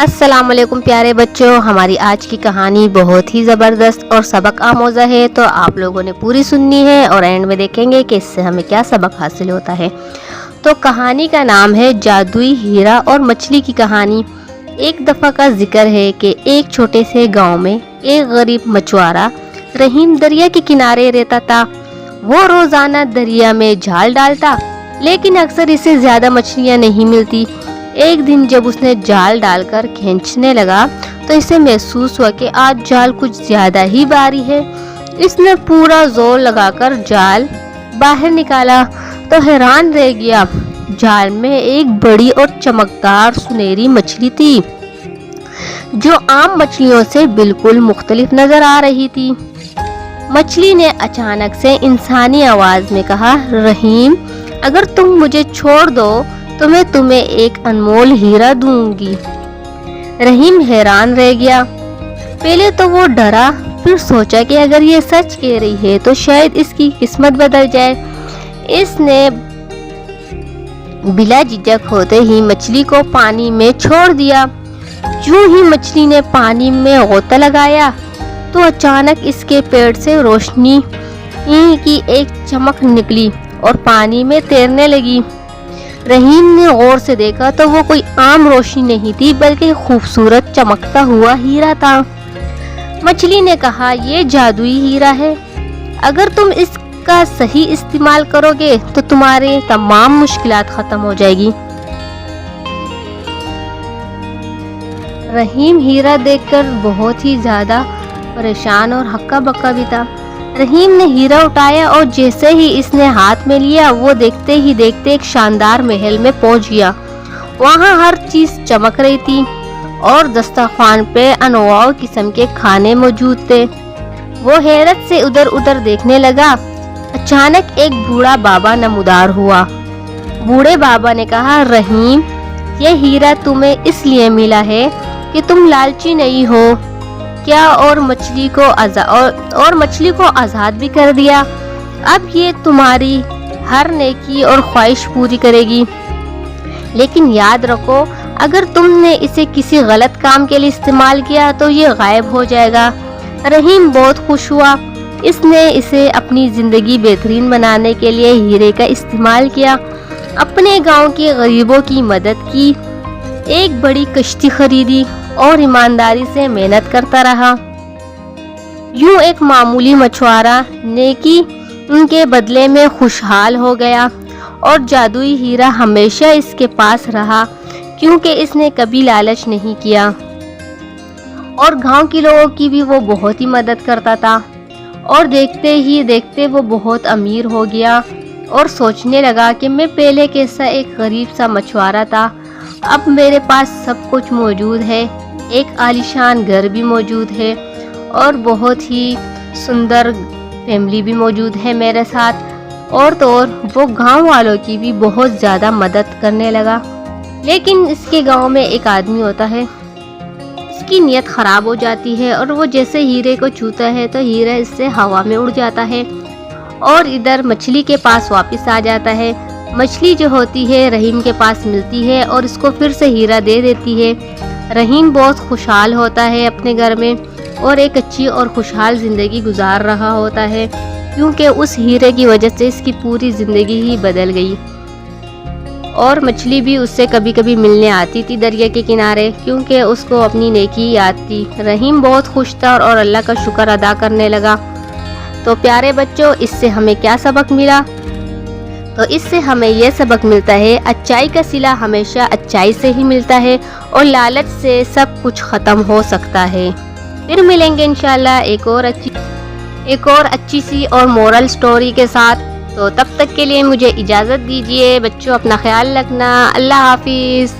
अस्सलाम वालेकुम प्यारे बच्चों, हमारी आज की कहानी बहुत ही ज़बरदस्त और सबक आमोज़ा है। तो आप लोगों ने पूरी सुननी है और एंड में देखेंगे कि इससे हमें क्या सबक हासिल होता है। तो कहानी का नाम है जादुई हीरा और मछली की कहानी। एक दफ़ा का जिक्र है कि एक छोटे से गांव में एक गरीब मछुआरा रहीम दरिया के किनारे रहता था। वो रोज़ाना दरिया में जाल डालता, लेकिन अक्सर इसे ज़्यादा मछलियाँ नहीं मिलती। एक दिन जब उसने जाल डालकर खींचने लगा तो इसे महसूस हुआ कि आज जाल कुछ ज़्यादा ही भारी है। इसने पूरा जोर लगाकर जाल बाहर निकाला तो हैरान रह गया। जाल में एक बड़ी और चमकदार सुनहरी मछली थी जो आम मछलियों से बिल्कुल मुख्तलिफ नजर आ रही थी। मछली ने अचानक से इंसानी आवाज में कहा, रहीम, अगर तुम मुझे छोड़ दो तो मैं तुम्हें एक अनमोल हीरा दूंगी। रहीम हैरान रह गया। पहले तो वो डरा, फिर सोचा कि अगर ये सच कह रही है तो शायद इसकी किस्मत बदल जाए। इसने बिला झिझक होते ही मछली को पानी में छोड़ दिया। यूं ही मछली ने पानी में गोता लगाया तो अचानक इसके पेट से रोशनी की एक चमक निकली और पानी में तैरने लगी। रहीम ने गौर से देखा तो वो कोई आम रोशनी नहीं थी, बल्कि खूबसूरत चमकता हुआ हीरा था। मछली ने कहा, ये जादुई हीरा है। अगर तुम इसका सही इस्तेमाल करोगे तो तुम्हारे तमाम मुश्किलात खत्म हो जाएगी। रहीम हीरा देखकर बहुत ही ज्यादा परेशान और हक्का बक्का भी था। रहीम ने हीरा उठाया और जैसे ही इसने हाथ में लिया वो देखते ही देखते एक शानदार महल में पहुंच गया। वहां हर चीज चमक रही थी और दस्तरखान पे अनवाऊ किस्म के खाने मौजूद थे। वो हैरत से उधर उधर देखने लगा। अचानक एक बूढ़ा बाबा नमूदार हुआ। बूढ़े बाबा ने कहा, रहीम, ये हीरा तुम्हें इसलिए मिला है कि तुम लालची नहीं हो क्या, और मछली को आज़ाद भी कर दिया। अब ये तुम्हारी हर नेकी और ख्वाहिश पूरी करेगी। लेकिन याद रखो, अगर तुमने इसे किसी गलत काम के लिए इस्तेमाल किया तो ये गायब हो जाएगा। रहीम बहुत खुश हुआ। इसने इसे अपनी ज़िंदगी बेहतरीन बनाने के लिए हीरे का इस्तेमाल किया। अपने गांव के गरीबों की मदद की, एक बड़ी कश्ती खरीदी और ईमानदारी से मेहनत करता रहा। यूं एक मामूली मछुआरा नेकी उनके बदले में खुशहाल हो गया और जादुई हीरा हमेशा इसके पास रहा, क्योंकि इसने कभी लालच नहीं किया और गांव के लोगों की भी वो बहुत ही मदद करता था। और देखते ही देखते वो बहुत अमीर हो गया और सोचने लगा कि मैं पहले कैसा एक गरीब सा मछुआरा था, अब मेरे पास सब कुछ मौजूद है। एक आलीशान घर भी मौजूद है और बहुत ही सुंदर फैमिली भी मौजूद है मेरे साथ। और तो और वो गांव वालों की भी बहुत ज़्यादा मदद करने लगा। लेकिन इसके गांव में एक आदमी होता है, इसकी नीयत ख़राब हो जाती है और वो जैसे हीरे को छूता है तो हीरा इससे हवा में उड़ जाता है और इधर मछली के पास वापस आ जाता है। मछली जो होती है रहीम के पास मिलती है और इसको फिर से हीरा दे देती है। रहीम बहुत खुशहाल होता है अपने घर में और एक अच्छी और खुशहाल ज़िंदगी गुजार रहा होता है, क्योंकि उस हीरे की वजह से इसकी पूरी ज़िंदगी ही बदल गई। और मछली भी उससे कभी कभी मिलने आती थी दरिया के किनारे, क्योंकि उसको अपनी नेकी याद थी। रहीम बहुत खुश था और अल्लाह का शुक्र अदा करने लगा। तो प्यारे बच्चों, इससे हमें क्या सबक मिला? तो इससे हमें यह सबक मिलता है, अच्छाई का सिला हमेशा अच्छाई से ही मिलता है और लालच से सब कुछ ख़त्म हो सकता है। फिर मिलेंगे इंशाल्लाह एक और अच्छी सी और मोरल स्टोरी के साथ। तो तब तक के लिए मुझे इजाज़त दीजिए। बच्चों, अपना ख्याल रखना। अल्लाह हाफिज़।